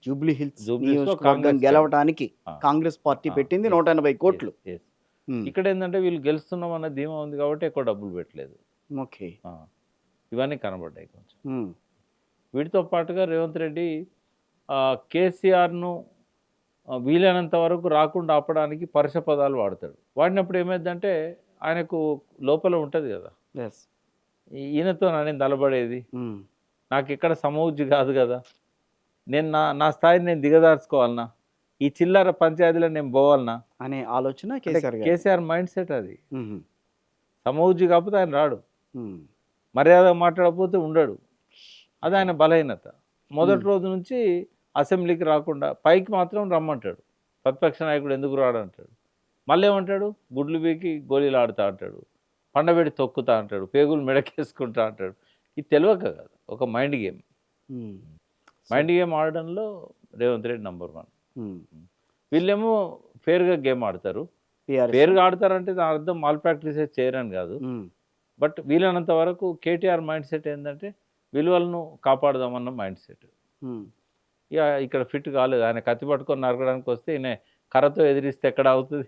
Jubilee hills జూబ్లీహిల్స్‌లో నియోజకవర్గం కాంగ్రెస్ గెలవటానికి ఆ! కాంగ్రెస్ పార్టీ ఆ! పెట్టింది యెస్. 180 యెస్. కోట్లు. యెస్. హ్మ్. ఇక్కడేందంటే వీళ్ళు గెలుస్తున్నామన్న ధీమా ఉంది కాబట్టి ఎక్కువ డబ్బులు పెట్టలేదు. ఓకే. ఆ! ఇవన్నీ కనబడ్డాయి కొంచెం. హ్మ్. వీటితో పాటుగా రేవంత్ రెడ్డి కేసీఆర్‌ను వీలైనంత వరకు రాకుండా ఆపడానికి పరుష పదాలు వాడతాడు. వాడినప్పుడు ఏమైద్దంటే ఆయనకు లోపల ఉంటది గదా! యెస్. ఈయనతోనా నేను తలబడేది? హ్మ్. నాకిక్కడ సమవుజ్జి గాదు గదా! నేను నా నా స్థాయిని నేను దిగజార్చుకోవాలనా? ఈ చిల్లర పంచాయతీలో నేను బోవాలనా? అనే ఆలోచన అంటే కేసీఆర్ గారిది. కేసీఆర్ మైండ్ సెట్ అది. హుహు. సమవుజ్జి కాకపోతే ఆయన రాడు. హ్మ్. మర్యాదగా మాట్లాడకపోతే ఉండడు. అది ఆయన బలహీనత. మొదటి హ్మ్. రోజు నుంచి అసెంబ్లీకి రాకుండా పైకి మాత్రం రమ్మంటాడు. ప్రతిపక్ష నాయకుడు ఎందుకు రాడంటాడు. మళ్ళేమంటాడు? గుడ్లు పీకి గోళీలాడుతా అంటాడు. పండబెట్టి తొక్కుతా అంటాడు. పేగులు మెడకేసుకుంటా అంటాడు. ఇది తెలవక కాదు. ఒక మైండ్ గేమ్. హ్మ్. సో మైండ్ గేమ్ ఆడడంలో రేవంత్ రెడ్డి నంబర్ 1. హ్మ్. వీళ్ళేమో ఫెయిర్‌గా గేమ్ ఆడతారు. టీఆర్ఎస్. ఫెయిర్‌గా ఆడతారంటే దాని అర్థం మాల్ ప్రాక్టీసెస్ చేయరని కాదు. హ్మ్. బట్ వీలైనంత వరకు కేటీఆర్ మైండ్ సెట్ ఏందంటే విలువలను కాపాడదామన్న మైండ్ సెట్. హ్మ్. ఇక ఇక్కడ ఫిట్ కాలేదు. ఆయన కత్తి పట్టుకొని నరకడానికి వస్తే ఈయన కర్రతో ఎదిరిస్తే ఎక్కడ అవుతది?